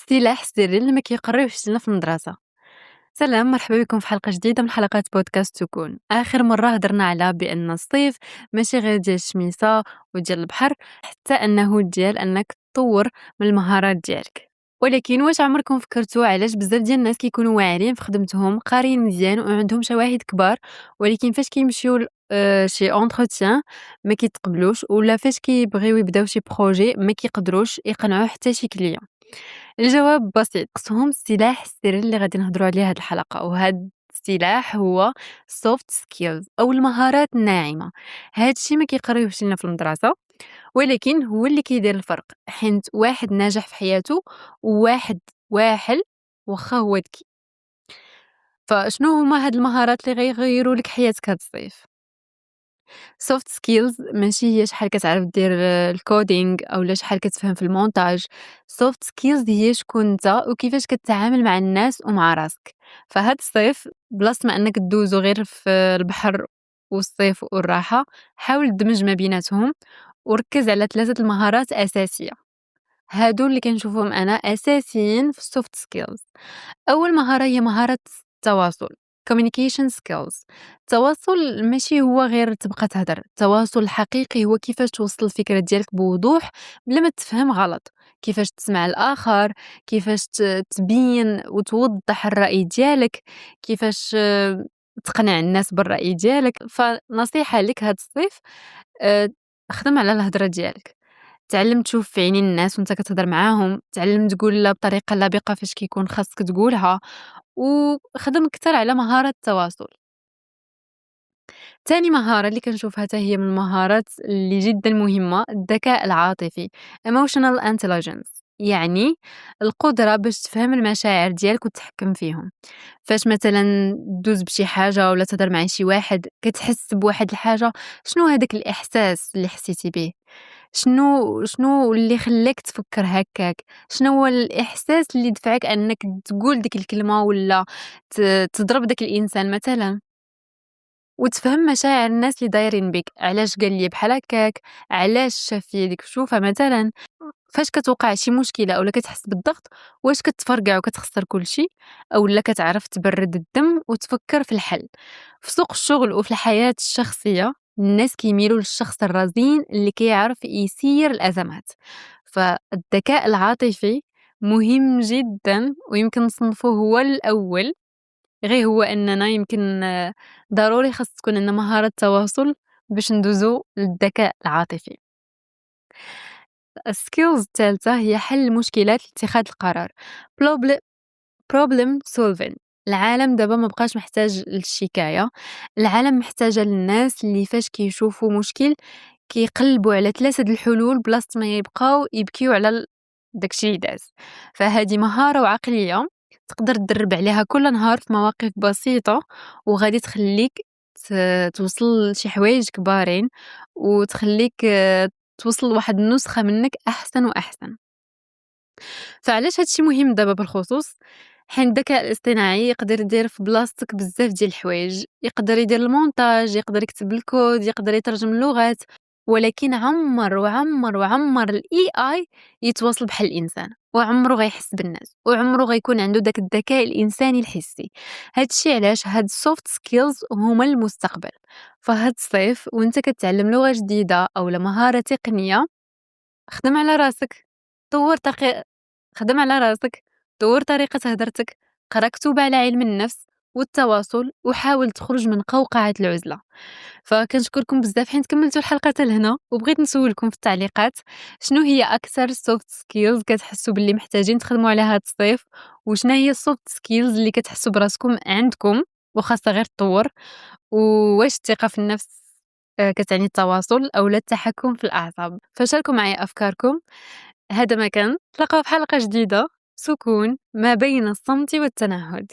السلاح السري اللي ما كيقريوش لنا في المدرسة. سلام، مرحبا بكم في حلقة جديدة من حلقات بودكاست سكون. آخر مرة هضرنا على بأن الصيف ماشي غير ديال الشميسة وديال البحر، حتى أنه ديال أنك تطور من المهارات ديالك. ولكن واش عمركم فكرتوا علاش بزاف ديال الناس كيكونوا واعرين في خدمتهم، قاريين مزيان وعندهم شواهد كبار، ولكن فاش كيمشيو شي اونتروتيان ما كيتقبلوش، ولا فاش كيبغيو يبداو شي بروجي ما كيقدروش يقنعوا حتى شي كليون؟ الجواب بسيط، قصهم السلاح السري اللي غادي نهضروا عليه هاد الحلقة، وهاد السلاح هو soft skills أو المهارات الناعمة. هاد الشي ما كيقريوهش لنا في المدرسة، ولكن هو اللي كيدير الفرق، حيت واحد ناجح في حياته وواحد واحل واخا هو ذكي. فشنو هما هاد المهارات اللي غيغيروا لك حياتك هاد الصيف؟ soft skills ماشي هي شحال كتعرف دير الcoding أولا شحال كتفهم في المونتاج. soft skills هي شكون نتا وكيفاش كتعامل مع الناس ومع راسك. فهاد الصيف بلاصة ما أنك دوزو غير في البحر والصيف والراحة، حاول تدمج ما بيناتهم وركز على 3 المهارات أساسية. هادو اللي كنشوفهم أنا أساسيين في الsoft skills. أول مهارة هي مهارة التواصل communication skills. التواصل ماشي هو غير تبقى تهدر، التواصل الحقيقي هو كيفاش توصل الفكرة ديالك بوضوح بلا ما تفهم غلط، كيفاش تسمع الآخر، كيفاش تبين وتوضح الرأي ديالك، كيفاش تقنع الناس بالرأي ديالك. فنصيحة لك هاد الصيف، آه، خدم على الهضرة ديالك، تعلم تشوف في عينين الناس وانت كتهضر معاهم، تعلم تقول لا بطريقة لبقة فاش كيكون خاصك تقولها، وخدم كتر على مهارة التواصل. تاني مهارة اللي كنشوفها حتى هي من المهارات اللي جدا مهمة، الذكاء العاطفي emotional intelligence، يعني القدرة باش تفهم المشاعر ديالك وتتحكم فيهم. فاش مثلا دوز بشي حاجة ولا تهضر مع شي واحد كتحس بواحد الحاجة، شنو هذاك الإحساس اللي حسيتي به؟ شنو اللي خلاك تفكر هكاك؟ شنو هو الإحساس اللي دفعك أنك تقول ديك الكلمة ولا تضرب داك الإنسان مثلا؟ وتفهم مشاعر الناس اللي دايرين بك، علاش قال لي بحال هكاك، علاش شاف فيا ديك الشوفه مثلا. فاش كتوقع شي مشكله اولا كتحس بالضغط، واش كتفرقع وكتخسر كلشي، اولا كتعرف تبرد الدم وتفكر في الحل؟ في سوق الشغل وفي الحياه الشخصيه الناس كيميلوا للشخص الرزين اللي كيعرف يسير الازمات. فالذكاء العاطفي مهم جدا، ويمكن نصنفوه هو الاول. غير هو أننا يمكن ضروري خاص تكون عندنا مهارة تواصل باش ندوزو للذكاء العاطفي. الskills الثالثة هي حل المشكلات لاتخاذ القرار Proble- problem solving. العالم دابا ما بقاش محتاج للشكاية، العالم محتاجة للناس اللي فاش كيشوفوا مشكل كيقلبوا على 3 د الحلول بلاصة ما يبقاو يبكيو على داكشي اللي داز. فهذه مهارة وعقلية تقدر تدرب عليها كل نهار في مواقف بسيطة، وغادي تخليك توصل لشي حوايج كبارين، وتخليك توصل لواحد النسخة منك أحسن وأحسن. فعلاش هادشي مهم دابا بالخصوص؟ حين الذكاء الاصطناعي يقدر يدير في بلاصتك بزاف ديال الحوايج، يقدر يدير المونتاج، يقدر يكتب الكود، يقدر يترجم اللغات، ولكن عمر وعمر وعمر الاي اي يتواصل بحال الانسان، وعمره غيحس بالناس، وعمره غيكون عنده داك الذكاء الانساني الحسي. هادشي علاش هاد السوفت سكيلز هما المستقبل. فهاد الصيف وانت كتعلم لغة جديدة او مهارة تقنية، خدم على راسك، طور خدم على راسك، طور طريقة هدرتك، قرا كتب على علم النفس والتواصل، وحاول تخرج من قوقعة العزلة. فكنشكركم بزاف حين كملتوا الحلقة حتى لهنا، وبغيت نسولكم في التعليقات شنو هي أكثر سوفت سكيلز كتحسوا باللي محتاجين تخدموا عليها هاد الصيف، وشنا هي السوفت سكيلز اللي كتحسوا براسكم عندكم وخاصة غير تطور. وواش الثقة في النفس كتعني التواصل أولا التحكم في الأعصاب؟ فشاركوا معايا أفكاركم. هذا ما كان، نتلاقاو في حلقة جديدة. سكون ما بين الصمت والتنهد.